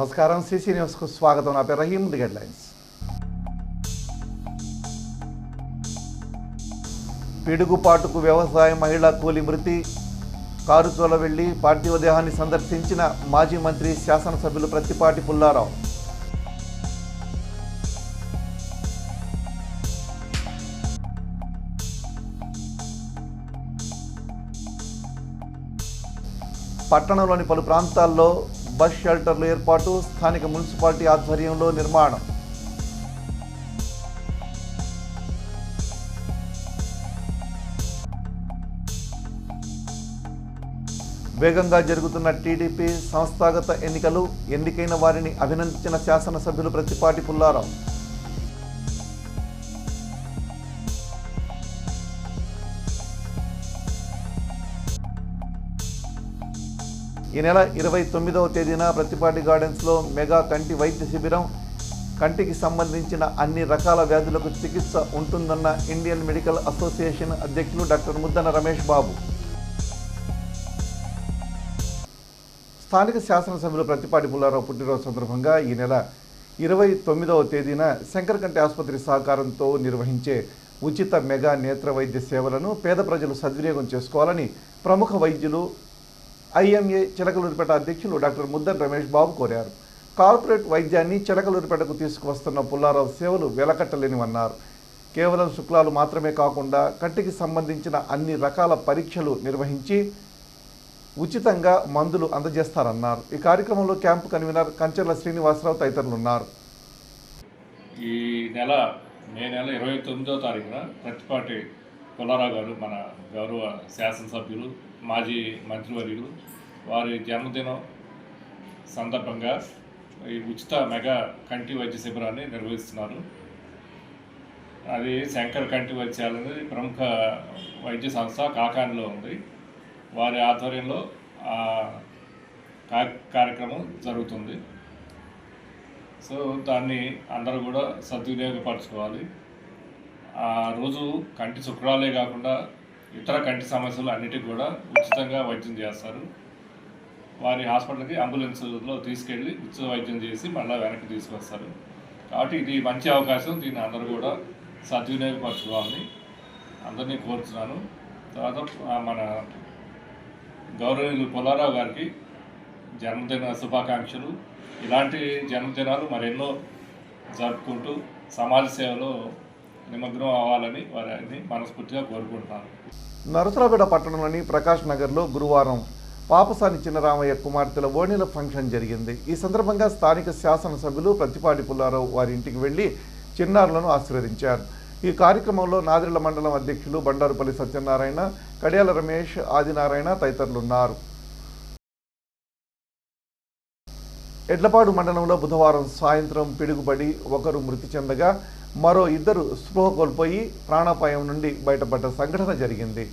నమస్కారం సిసి న్యూస్కు స్వాగతం. నా పేరు రహీం. హెడ్లైన్స్. పిడుగుపాటుకు వ్యవసాయ మహిళా కూలి మృతి. కారుతోల వెళ్లి పార్థివ దేహాన్ని సందర్శించిన మాజీ మంత్రి శాసనసభ్యులు ప్రత్తిపాటి పుల్లారావు. పట్టణంలోని పలు ప్రాంతాల్లో బస్ షెల్టర్లు ఏర్పాటు. స్థానిక మున్సిపాలిటీ ఆధ్వర్యంలో నిర్మాణం. వేగంగా జరుగుతున్న టీడీపీ సంస్థాగత ఎన్నికలు. ఎన్నికైన వారిని అభినందించిన శాసనసభ్యులు ప్రత్తిపాటి పుల్లారావు. ఈ నెల 29వ తేదీన ప్రత్తిపాటి గార్డెన్స్లో మెగా కంటి వైద్య శిబిరం. కంటికి సంబంధించిన అన్ని రకాల వ్యాధులకు చికిత్స ఉంటుందన్న ఇండియన్ మెడికల్ అసోసియేషన్ అధ్యక్షులు డాక్టర్ ముద్దన రమేష్ బాబు. స్థానిక శాసనసభ్యులు ప్రత్తిపాటి పుల్లారావు పుట్టినరోజు సందర్భంగా ఈ నెల 29వ తేదీన శంకర్ కంటి ఆసుపత్రి సహకారంతో నిర్వహించే ఉచిత మెగా నేత్ర వైద్య సేవలను పేద ప్రజలు సద్వినియోగం చేసుకోవాలని ప్రముఖ వైద్యులు ఐఎంఏ చిలకలూరిపేట అధ్యక్షులు డాక్టర్ ముద్దన రమేష్ బాబు కోరారు. కార్పొరేట్ వైద్యాన్ని చిలకలూరిపేటకు తీసుకువస్తున్న పుల్లారావు సేవలు వెలకట్టలేనివన్నారు. కేవలం శుక్లాలు మాత్రమే కాకుండా కంటికి సంబంధించిన అన్ని రకాల పరీక్షలు నిర్వహించి ఉచితంగా మందులు అందజేస్తారన్నారు. ఈ కార్యక్రమంలో క్యాంపు కన్వీనర్ కంచెర్ల శ్రీనివాసరావు తదితరులు ఉన్నారు. ఈ నెల మే నెల 29వ తారీఖున ప్రత్తిపాటి పుల్లారావు గారు మన గౌరవ శాసనసభ్యులు మాజీ మంత్రివర్యులు వారి జన్మదినం సందర్భంగా ఈ ఉచిత మెగా కంటి వైద్య శిబిరాన్ని నిర్వహిస్తున్నారు. అది శంకర్ కంటి వైద్యాలని ప్రముఖ వైద్య సంస్థ కాకానిలో ఉంది. వారి ఆధ్వర్యంలో కార్యక్రమం జరుగుతుంది. సో దాన్ని అందరూ కూడా సద్వినియోగపరచుకోవాలి. ఆ రోజు కంటి శుక్రాలే కాకుండా ఇతర కంటి సమస్యలు అన్నిటికీ కూడా ఉచితంగా వైద్యం చేస్తారు. వారి హాస్పిటల్కి అంబులెన్స్లో తీసుకెళ్ళి ఉచిత వైద్యం చేసి మళ్ళీ వెనక్కి తీసుకొస్తారు. కాబట్టి ఇది మంచి అవకాశం. దీన్ని అందరూ కూడా సద్వినియోగపరచుకోవాలని అందరినీ కోరుతున్నాను. తర్వాత మన గౌరవనీయులు పుల్లారావు గారికి జన్మదిన శుభాకాంక్షలు. ఇలాంటి జన్మదినాలు మరెన్నో జరుపుకుంటూ సమాజ సేవలో నిమగ్నం అవ్వాలని వారిని మనస్ఫూర్తిగా కోరుకుంటున్నాను. నరసరావుపేట పట్టణంలోని ప్రకాష్ నగర్లో గురువారం పాపసాని చిన్నరామయ్య కుమార్తెల ఓణీల ఫంక్షన్ జరిగింది. ఈ సందర్భంగా స్థానిక శాసనసభ్యులు ప్రత్తిపాటి పుల్లారావు వారి ఇంటికి వెళ్లి చిన్నారులను ఆశీర్వదించారు. ఈ కార్యక్రమంలో నాదిళ్ల మండలం అధ్యక్షులు బండారుపల్లి సత్యనారాయణ, కడియాల రమేష్, ఆదినారాయణ తదితరులున్నారు. ఎడ్లపాడు మండలంలో బుధవారం సాయంత్రం పిడుగుపడి ఒకరు మృతి చెందగా మరో ఇద్దరు స్పృహ కోల్పోయి ప్రాణాపాయం నుండి బయటపడ్డ సంఘటన జరిగింది.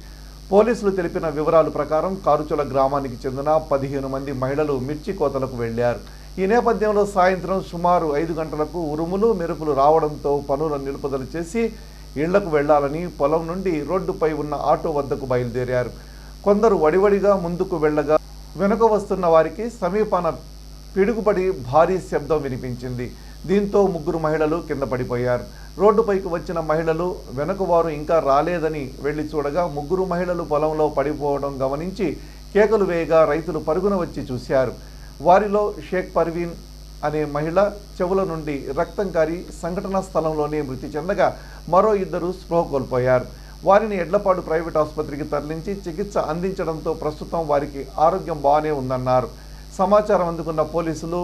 పోలీసులు తెలిపిన వివరాల ప్రకారం కారుచొల గ్రామానికి చెందిన 15 మంది మహిళలు మిర్చి కోతలకు వెళ్లారు. ఈ నేపథ్యంలో సాయంత్రం సుమారు 5 గంటలకు ఉరుములు మెరుపులు రావడంతో పనుల నిలుపుదల చేసి ఇళ్లకు వెళ్లాలని పొలం నుండి రోడ్డుపై ఉన్న ఆటో వద్దకు బయలుదేరారు. కొందరు వడివడిగా ముందుకు వెళ్లగా వెనుక వస్తున్న వారికి సమీపాన పిడుగుపడి భారీ శబ్దం వినిపించింది. దీంతో 3 మహిళలు కింద పడిపోయారు. రోడ్డుపైకి వచ్చిన మహిళలు వెనుకవారు ఇంకా రాలేదని వెళ్లి చూడగా 3 మహిళలు పొలంలో పడిపోవడం గమనించి కేకలు వేయగా రైతులు పరుగున వచ్చి చూశారు. వారిలో షేక్ పర్వీన్ అనే మహిళ చెవుల నుండి రక్తం కారి సంఘటనా స్థలంలోనే మృతి చెందగా మరో ఇద్దరు స్పృహ కోల్పోయారు. వారిని ఎడ్లపాడు ప్రైవేట్ ఆసుపత్రికి తరలించి చికిత్స అందించడంతో ప్రస్తుతం వారికి ఆరోగ్యం బాగానే ఉందన్నారు. సమాచారం అందుకున్న పోలీసులు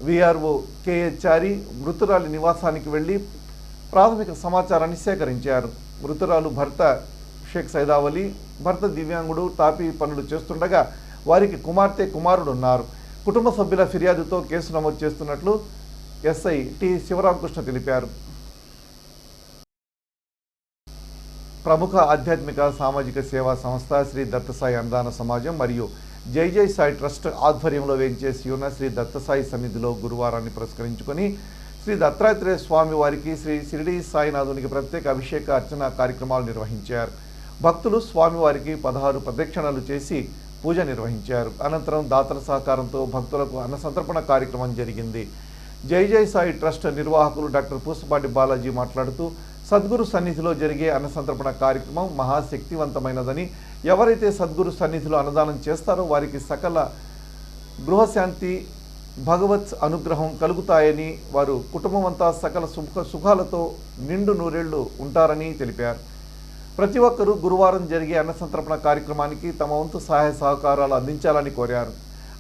విఆర్ఓ కేహెచ్ఆరి మృతురాలి నివాసానికి వెళ్లి ప్రాథమిక సమాచారాన్ని సేకరించారు. మృతురాలు భర్త షేక్ సైదావలి, భర్త దివ్యాంగుడు టాపీ పనులు చేస్తుండగా వారికి కుమార్తె, కుమారుడు ఉన్నారు. కుటుంబ సభ్యుల ఫిర్యాదుతో కేసు నమోదు చేస్తున్నట్లు ఎస్ఐ టి శివరామకృష్ణ తెలిపారు. ప్రముఖ ఆధ్యాత్మిక సామాజిక సేవా సంస్థ శ్రీ దత్తసాయి అన్నదాన సమాజం మరియు జై జై సాయి ట్రస్ట్ ఆధ్వర్యంలో వేంచేసి ఉన్న శ్రీ దత్తసాయి సన్నిధిలో గురువారాన్ని పురస్కరించుకొని శ్రీ దత్తాత్రేయ స్వామి వారికి శ్రీ షిరిడి సాయినాథునికి ప్రత్యేక అభిషేక అర్చన కార్యక్రమాలు నిర్వహించారు. భక్తులు స్వామివారికి 16 ప్రదక్షిణలు చేసి పూజ నిర్వహించారు. అనంతరం దాతల సహకారంతో భక్తులకు అన్న సంతర్పణ కార్యక్రమం జరిగింది. జై జై సాయి ట్రస్ట్ నిర్వాహకులు డాక్టర్ పూసపాటి బాలాజీ మాట్లాడుతూ సద్గురు సన్నిధిలో జరిగే అన్న సంతర్పణ కార్యక్రమం మహాశక్తివంతమైనదని, ఎవరైతే సద్గురు సన్నిధిలో అన్నదానం చేస్తారో వారికి సకల గృహశాంతి భగవత్ అనుగ్రహం కలుగుతాయని, వారు కుటుంబమంతా సకల సుఖాలతో నిండు నూరేళ్లు ఉంటారని తెలిపారు. ప్రతి ఒక్కరూ గురువారం జరిగే అన్న సంతర్పణ కార్యక్రమానికి తమ వంతు సహాయ సహకారాలు అందించాలని కోరారు.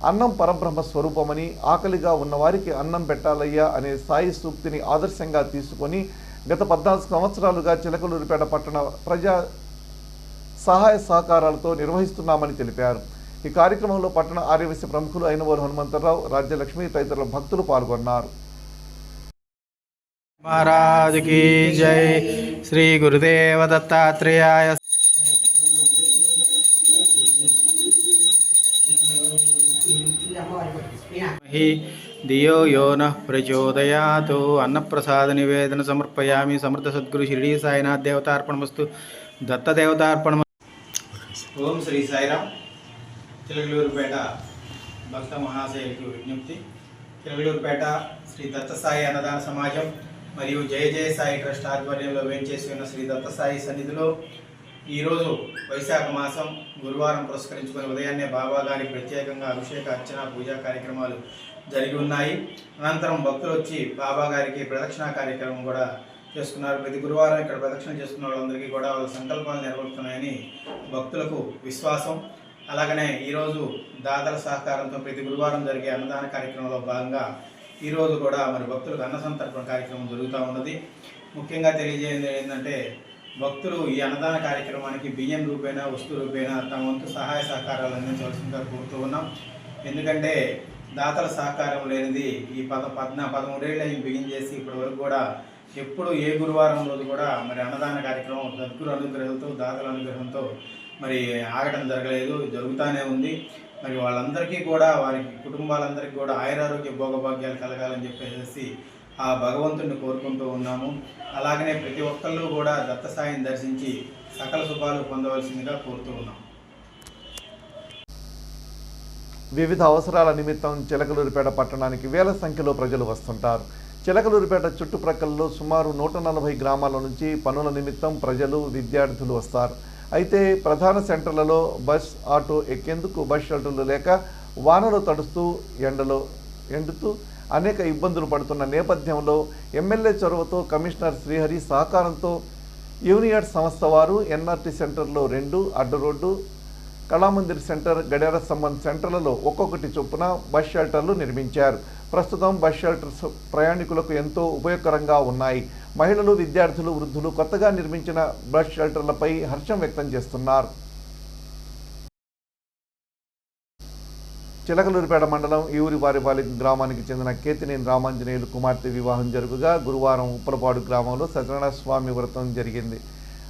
అన్నం పరబ్రహ్మ స్వరూపమని, ఆకలిగా ఉన్నవారికి అన్నం పెట్టాలయ్యా అనే సాయి సూక్తిని ఆదర్శంగా తీసుకొని గత 14 సంవత్సరాలుగా చిలకలూరిపేట పట్టణ ప్రజా సహాయ సహకారాలతో నిర్వహిస్తున్నామని తెలిపారు. ఈ కార్యక్రమంలో పట్టణ ఆర్యవైశ్య ప్రముఖులు అయినవోలు హనుమంతరావు, రాజ్యలక్ష్మి తదితరుల భక్తులు పాల్గొన్నారు. महाराज की जय। श्री गुरुदेव दत्तात्रेयाय। धियो यो नः प्रचोदयात्। अन्नप्रसाद निवेदन समर्पयामि। समर्थ सद्गुरु शिरडी साईनाथ देवतार्पणमस्तु। दत्त देवतार्पणमस्तु। ओम श्री साईराम। చిలకలూరుపేట భక్త మహాశయులకు విజ్ఞప్తి. చిలకలూరుపేట శ్రీ దత్త సాయి అన్నదాన సమాజం మరియు జయ జయ సాయి ట్రస్ట్ ఆధ్వర్యంలో వేంచేసి ఉన్న శ్రీ దత్త సాయి సన్నిధిలో ఈరోజు వైశాఖ మాసం గురువారం పురస్కరించుకొని ఉదయాన్నే బాబా గారికి ప్రత్యేకంగా అభిషేక అర్చన పూజా కార్యక్రమాలు జరిగి ఉన్నాయి. అనంతరం భక్తులు వచ్చి బాబా గారికి ప్రదక్షిణ కార్యక్రమం కూడా చేసుకున్నారు. ప్రతి గురువారం ఇక్కడ ప్రదక్షిణ చేసుకున్న వాళ్ళందరికీ కూడా వాళ్ళ సంకల్పాలు నెరవేరుతున్నాయని భక్తులకు విశ్వాసం. అలాగనే ఈరోజు దాతల సహకారంతో ప్రతి గురువారం జరిగే అన్నదాన కార్యక్రమంలో భాగంగా ఈరోజు కూడా మరి భక్తులకు అన్న సంతర్పణ కార్యక్రమం జరుగుతూ ఉన్నది. ముఖ్యంగా తెలియజేయండి ఏంటంటే భక్తులు ఈ అన్నదాన కార్యక్రమానికి బియ్యం రూపేణా వస్తు రూపేణా తమ వంతు సహాయ సహకారాలు అందించవలసిందిగా కోరుతూ ఉన్నాం. ఎందుకంటే దాతల సహకారం లేనిది ఈ 13 ఏళ్ళు బిగిన్ చేసి ఇప్పటి వరకు కూడా ఎప్పుడు ఏ గురువారం రోజు కూడా మరి అన్నదాన కార్యక్రమం సద్గురు అనుగ్రహంతో దాతల అనుగ్రహంతో మరి ఆగటం జరగలేదు, జరుగుతూనే ఉంది. మరి వాళ్ళందరికీ కూడా వారి కుటుంబాలందరికీ కూడా ఆయురారోగ్య భోగభాగ్యాలు కలగాలని చెప్పేసి ఆ భగవంతుడిని కోరుకుంటూ ఉన్నాము. అలాగనే ప్రతి ఒక్కళ్ళు కూడా దత్త సాయిని దర్శించి సకల శుభాలు పొందవలసిందిగా కోరుతూ ఉన్నాం. వివిధ అవసరాల నిమిత్తం చిలకలూరిపేట పట్టణానికి వేల సంఖ్యలో ప్రజలు వస్తుంటారు. చిలకలూరిపేట చుట్టుప్రక్కలలో సుమారు 140 గ్రామాల నుంచి పనుల నిమిత్తం ప్రజలు, విద్యార్థులు వస్తారు. అయితే ప్రధాన సెంటర్లలో బస్, ఆటో ఎక్కేందుకు బస్ షెల్టర్లు లేక వానలో తడుస్తూ ఎండుతూ అనేక ఇబ్బందులు పడుతున్న నేపథ్యంలో ఎమ్మెల్యే చొరవతో కమిషనర్ శ్రీహరి సహకారంతో యూనియట్ సంస్థ వారు ఎన్ఆర్టీ సెంటర్లో 2 అడ్డ రోడ్డు, కళామందిర్ సెంటర్, గడియార సంబంధ్ సెంటర్లలో ఒక్కొక్కటి చొప్పున బస్ షెల్టర్లు నిర్మించారు. ప్రస్తుతం బస్ షెల్టర్స్ ప్రయాణికులకు ఎంతో ఉపయోగకరంగా ఉన్నాయి. మహిళలు, విద్యార్థులు, వృద్ధులు కొత్తగా నిర్మించిన బస్ షెల్టర్లపై హర్షం వ్యక్తం చేస్తున్నారు. చిలకలూరిపేట మండలం ఈవురివారిపాలెం గ్రామానికి చెందిన కేతినేని రామాంజనేయులు కుమార్తె వివాహం జరుగుగా గురువారం ఉప్పలపాడు గ్రామంలో సత్యనారాయణ స్వామి వ్రతం జరిగింది.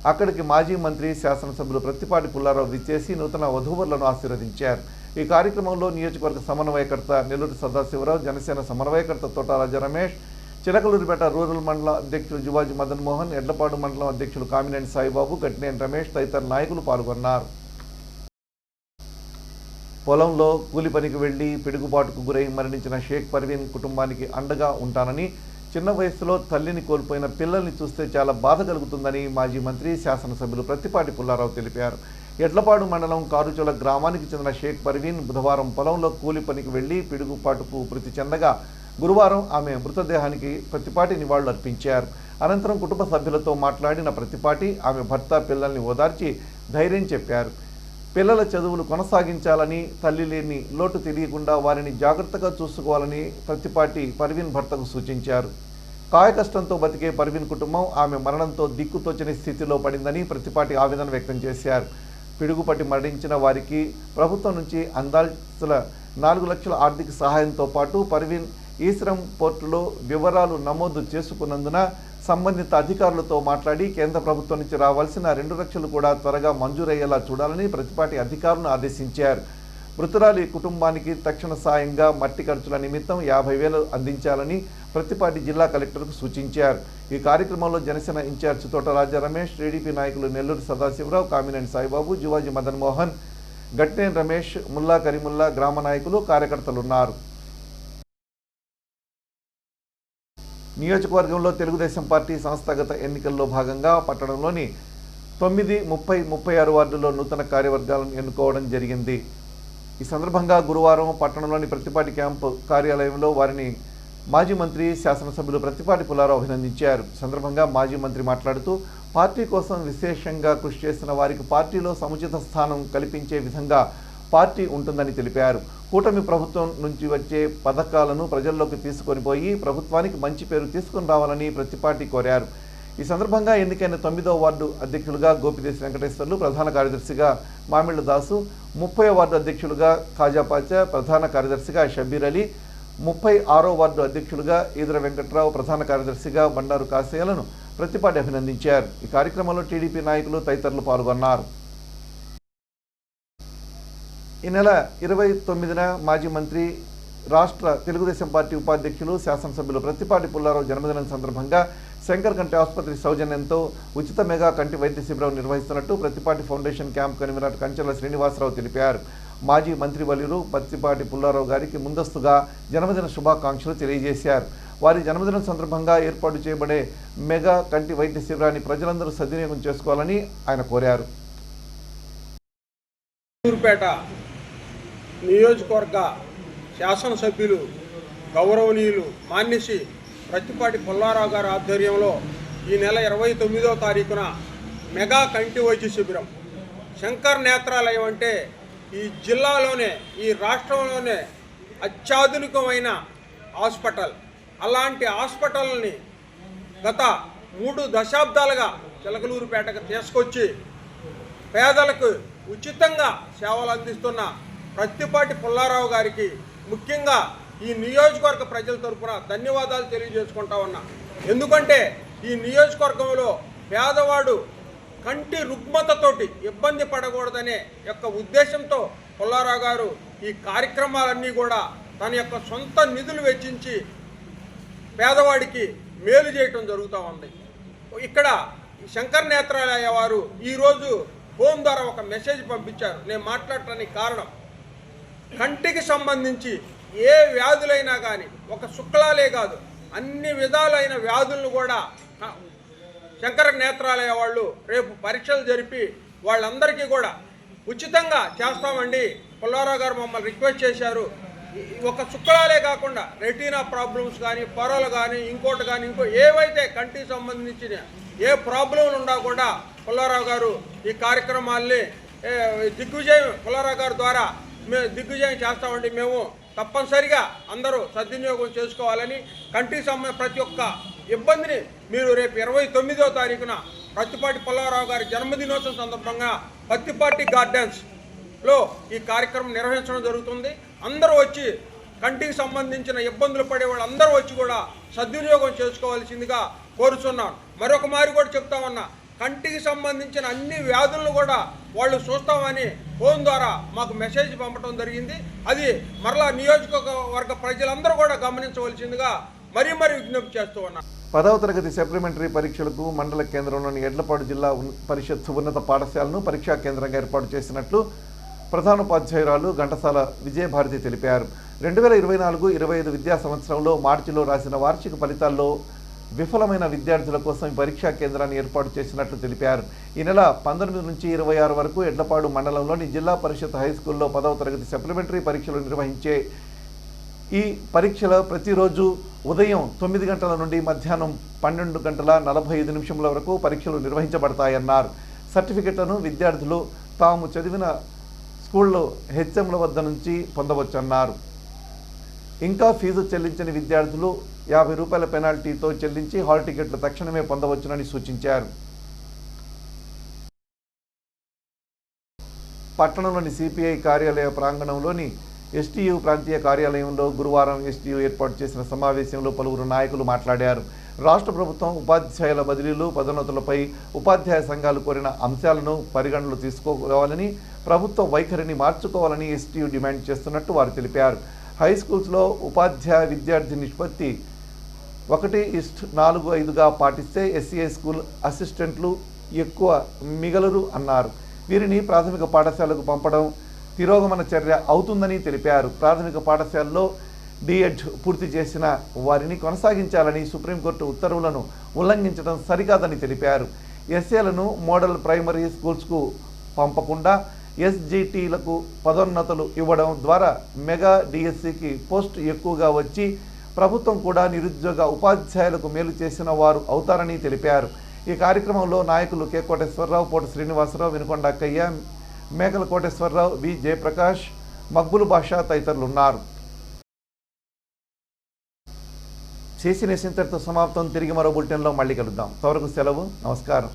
అక్కడికి మాజీ మంత్రి, శాసనసభ్యులు ప్రత్తిపాటి పుల్లారావు విచ్చేసి నూతన వధూవరులను ఆశీర్వదించారు. ఈ కార్యక్రమంలో నియోజకవర్గ సమన్వయకర్త నెల్లూరు సదాశివరావు, జనసేన సమన్వయకర్త తోటారాజ రమేష్, చిలకలూరిపేట రూరల్ మండల అధ్యక్షులు జువాజీ మదన్ మోహన్, ఎడ్లపాడు మండలం అధ్యక్షులు కామినేని సాయిబాబు, గట్టినేని రమేష్ తదితర నాయకులు పాల్గొన్నారు. పొలంలో కూలి పనికి వెళ్లి పిడుగుబాటుకు గురై మరణించిన షేక్ పర్వీన్ కుటుంబానికి అండగా ఉంటానని, చిన్న వయసులో తల్లిని కోల్పోయిన పిల్లల్ని చూస్తే చాలా బాధ కలుగుతుందని మాజీ మంత్రి, శాసనసభ్యులు ప్రత్తిపాటి పుల్లారావు తెలిపారు. ఎడ్లపాడు మండలం కారుచోల గ్రామానికి చెందిన షేక్ పర్వీన్ బుధవారం పొలంలో కూలి పనికి వెళ్లి పిడుగుపాటుకు మృతి చెందగా గురువారం ఆమె మృతదేహానికి ప్రత్తిపాటి నివాళులర్పించారు. అనంతరం కుటుంబ సభ్యులతో మాట్లాడిన ప్రత్తిపాటి ఆమె భర్త, పిల్లల్ని ఓదార్చి ధైర్యం చెప్పారు. పిల్లల చదువులు కొనసాగించాలని, తల్లి లేని లోటు తెలియకుండా వారిని జాగ్రత్తగా చూసుకోవాలని ప్రత్తిపాటి పర్వీన్ భర్తకు సూచించారు. కాయకష్టంతో బతికే పర్వీన్ కుటుంబం ఆమె మరణంతో దిక్కుతోచని స్థితిలో పడిందని ప్రత్తిపాటి ఆవేదన వ్యక్తం చేశారు. పిడుగుపట్టి మరణించిన వారికి ప్రభుత్వం నుంచి అందాల్సిన 4 లక్షల ఆర్థిక సహాయంతో పాటు పర్వీన్ ఈశ్రమ్ పోర్టులో వివరాలు నమోదు చేసుకున్నందున సంబంధిత అధికారులతో మాట్లాడి కేంద్ర ప్రభుత్వం నుంచి రావాల్సిన 2 లక్షలు కూడా త్వరగా మంజూరయ్యేలా చూడాలని ప్రతిపాటి అధికారులను ఆదేశించారు. మృతురాలి కుటుంబానికి తక్షణ సాయంగా మట్టి ఖర్చుల నిమిత్తం 50,000 అందించాలని ప్రతిపాటి జిల్లా కలెక్టర్కు సూచించారు. ఈ కార్యక్రమంలో జనసేన ఇన్ఛార్జ్ తోటరాజ రమేష్, టీడీపీ నాయకులు నెల్లూరు సదాశివరావు, కామినేని సాయిబాబు, జువాజీ మదన్ మోహన్, గట్నేని రమేష్, ముల్లా కరీముల్లా గ్రామ నాయకులు, కార్యకర్తలు ఉన్నారు. నియోజకవర్గంలో తెలుగుదేశం పార్టీ సంస్థాగత ఎన్నికల్లో భాగంగా పట్టణంలోని 9, 30, 36 వార్డుల్లో నూతన కార్యవర్గాలను ఎన్నుకోవడం జరిగింది. ఈ సందర్భంగా గురువారం పట్టణంలోని ప్రతిపాటి క్యాంపు కార్యాలయంలో వారిని మాజీ మంత్రి, శాసనసభ్యులు ప్రతిపాటి పుల్లారావు అభినందించారు. సందర్భంగా మాజీ మంత్రి మాట్లాడుతూ పార్టీ కోసం విశేషంగా కృషి చేసిన వారికి పార్టీలో సముచిత స్థానం కల్పించే విధంగా పార్టీ ఉంటుందని తెలిపారు. కూటమి ప్రభుత్వం నుంచి వచ్చే పథకాలను ప్రజల్లోకి తీసుకొని పోయి ప్రభుత్వానికి మంచి పేరు తీసుకుని రావాలని ప్రతిపాటి కోరారు. ఈ సందర్భంగా ఎన్నికైన 9వ వార్డు అధ్యక్షులుగా గోపిదేశి వెంకటేశ్వర్లు, ప్రధాన కార్యదర్శిగా మామిళ్ళ దాసు, 30వ వార్డు అధ్యక్షులుగా ఖాజాపాచా, ప్రధాన కార్యదర్శిగా షబీర్ అలీ, 36వ వార్డు అధ్యక్షులుగా ఈదర వెంకట్రావు, ప్రధాన కార్యదర్శిగా బండారు కాసేయాలను ప్రతిపాటి అభినందించారు. ఈ కార్యక్రమంలో టీడీపీ నాయకులు తదితరులు పాల్గొన్నారు. ఈ నెల 29న మాజీ మంత్రి, రాష్ట్ర తెలుగుదేశం పార్టీ ఉపాధ్యక్షులు, శాసనసభ్యులు ప్రతిపాటి పుల్లారావు జన్మదినం సందర్భంగా శంకర్ కంటి ఆసుపత్రి సౌజన్యంతో ఉచిత మెగా కంటి వైద్య శిబిరం నిర్వహిస్తున్నట్టు Prathipati foundation camp convener Kanchela Srinivasarao తెలిపారు. మాజీ మంత్రి వర్యులు ప్రతిపాటి పుల్లారావు గారికి ముందస్తుగా జన్మదిన శుభాకాంక్షలు తెలియజేశారు. వారి జన్మదినం సందర్భంగా ఏర్పాటు చేయబడే మెగా కంటి వైద్య శిబిరాన్ని ప్రజలందరూ సద్వినియోగం చేసుకోవాలని ఆయన కోరారు. నియోజకవర్గ శాసనసభ్యులు గౌరవనీయులు మాన్యశ్రీ ప్రతిపాటి పుల్లారావు గారి ఆధ్వర్యంలో ఈ నెల 29వ తారీఖున మెగా కంటి వైద్య శిబిరం. శంకర్ నేత్రాలయం అంటే ఈ జిల్లాలోనే, ఈ రాష్ట్రంలోనే అత్యాధునికమైన హాస్పిటల్. అలాంటి హాస్పిటల్ని గత 3 దశాబ్దాలుగా చిలకలూరుపేటకు తీసుకొచ్చి పేదలకు ఉచితంగా సేవలు అందిస్తున్న ప్రతిపాటి పుల్లారావు గారికి ముఖ్యంగా ఈ నియోజకవర్గ ప్రజల తరఫున ధన్యవాదాలు తెలియజేసుకుంటా ఉన్నా. ఎందుకంటే ఈ నియోజకవర్గంలో పేదవాడు కంటి రుగ్మతతోటి ఇబ్బంది పడకూడదనే యొక్క ఉద్దేశంతో పుల్లారావు గారు ఈ కార్యక్రమాలన్నీ కూడా తన యొక్క సొంత నిధులు వెచ్చించి పేదవాడికి మేలు చేయటం జరుగుతూ ఉంది. ఇక్కడ శంకర్ నేత్రాలయ వారు ఈరోజు ఫోన్ ద్వారా ఒక మెసేజ్ పంపించారు. నేను మాట్లాడటానికి కారణం, కంటికి సంబంధించి ఏ వ్యాధులైనా కానీ, ఒక శుక్లాలే కాదు అన్ని విధాలైన వ్యాధులను కూడా శంకర నేత్రాలయ వాళ్ళు రేపు పరీక్షలు జరిపి వాళ్ళందరికీ కూడా ఉచితంగా చేస్తామండి. పుల్లారావు గారు మమ్మల్ని రిక్వెస్ట్ చేశారు. ఒక శుక్లాలే కాకుండా రెటీనా ప్రాబ్లమ్స్ కానీ, పొరలు కానీ, ఇంకోటి కానీ, ఏవైతే కంటికి సంబంధించిన ఏ ప్రాబ్లంలు ఉన్నా కూడా పుల్లారావు గారు ఈ కార్యక్రమాల్ని దిగ్విజయం పుల్లారావు గారి ద్వారా మేము దిగ్విజయం చేస్తామండి. మేము తప్పనిసరిగా అందరూ సద్వినియోగం చేసుకోవాలని, కంటికి సంబంధించిన ప్రతి ఒక్క ఇబ్బందిని మీరు రేపు 29వ తారీఖున ప్రతిపాటి పుల్లారావు గారి జన్మదినోత్సవం సందర్భంగా ప్రతిపాటి గార్డెన్స్లో ఈ కార్యక్రమం నిర్వహించడం జరుగుతుంది. అందరూ వచ్చి కంటికి సంబంధించిన ఇబ్బందులు పడే వాళ్ళందరూ వచ్చి కూడా సద్వినియోగం చేసుకోవాల్సిందిగా కోరుచున్నాను. మరొక మారి కూడా చెప్తా ఉన్నా, కంటికి సంబంధించిన అన్ని వ్యాధులను కూడా వాళ్ళు చూస్తామని ఫోన్ ద్వారా మాకు మెసేజ్ పంపడం జరిగింది. అది మరలా నియోజకవర్గ ప్రజలందరూ కూడా గమనించవలసిందిగా మరీ విజ్ఞప్తి చేస్తూ ఉన్నారు. 10వ తరగతి సప్లిమెంటరీ పరీక్షలకు మండల కేంద్రంలోని ఎడ్లపాడు జిల్లా పరిషత్ ఉన్నత పాఠశాలను పరీక్షా కేంద్రంగా ఏర్పాటు చేసినట్లు ప్రధానోపాధ్యాయురాలు ఘంటసాల విజయభారతి తెలిపారు. 2024-25 విద్యా సంవత్సరంలో మార్చిలో రాసిన వార్షిక ఫలితాల్లో విఫలమైన విద్యార్థుల కోసం ఈ పరీక్షా కేంద్రాన్ని ఏర్పాటు చేసినట్లు తెలిపారు. ఈ నెల 19 నుంచి 26 వరకు ఎడ్లపాడు మండలంలోని జిల్లా పరిషత్ హైస్కూల్లో 10వ తరగతి సప్లిమెంటరీ పరీక్షలు నిర్వహించే ఈ పరీక్షల ప్రతిరోజు ఉదయం 9 గంటల నుండి మధ్యాహ్నం 12:45 వరకు పరీక్షలు నిర్వహించబడతాయన్నారు. సర్టిఫికెట్లను విద్యార్థులు తాము చదివిన స్కూల్లో హెచ్ఎంల వద్ద నుంచి పొందవచ్చన్నారు. ఇంకా ఫీజు చెల్లించని విద్యార్థులు ₹50 పెనాల్టీతో చెల్లించి హాల్ టికెట్లు తక్షణమే పొందవచ్చునని సూచించారు. పట్టణంలోని సిపిఐ కార్యాలయ ప్రాంగణంలోని ఎస్టీయూ ప్రాంతీయ కార్యాలయంలో గురువారం ఎస్టీయూ ఏర్పాటు చేసిన సమావేశంలో పలువురు నాయకులు మాట్లాడారు. రాష్ట్ర ప్రభుత్వం ఉపాధ్యాయుల బదిలీలు, పదోన్నతులపై ఉపాధ్యాయ సంఘాలు కోరిన అంశాలను పరిగణనలో తీసుకోవాలని, ప్రభుత్వ వైఖరిని మార్చుకోవాలని ఎస్టీయూ డిమాండ్ చేస్తున్నట్టు వారు తెలిపారు. హై స్కూల్స్లో ఉపాధ్యాయ విద్యార్థి నిష్పత్తి 1:4-5గా పాటిస్తే ఎస్సీఐ స్కూల్ అసిస్టెంట్లు ఎక్కువ మిగలరు అన్నారు. వీరిని ప్రాథమిక పాఠశాలకు పంపడం తిరోగమన చర్య అవుతుందని తెలిపారు. ప్రాథమిక పాఠశాలలో డిఎడ్ పూర్తి చేసిన వారిని కొనసాగించాలని సుప్రీంకోర్టు ఉత్తర్వులను ఉల్లంఘించడం సరికాదని తెలిపారు. ఎస్ఏలను మోడల్ ప్రైమరీ స్కూల్స్కు పంపకుండా ఎస్జిటిలకు పదోన్నతులు ఇవ్వడం ద్వారా మెగా డిఎస్సికి పోస్ట్ ఎక్కువగా వచ్చి ప్రభుత్వం కూడా నిరుద్యోగ ఉపాధ్యాయులకు మేలు చేసిన వారు అవుతారని తెలిపారు. ఈ కార్యక్రమంలో నాయకులు కె కోటేశ్వరరావు, పోటు శ్రీనివాసరావు, వినుకొండ అక్కయ్య, మేకల కోటేశ్వరరావు, వి జయప్రకాష్, మక్బుల్ బాషా తదితరులు ఉన్నారు. చేసిన సింతటితో సమాప్తం. తిరిగి మరో బులెటిన్లో మళ్ళీ కలుద్దాం. అంతవరకు సెలవు. నమస్కారం.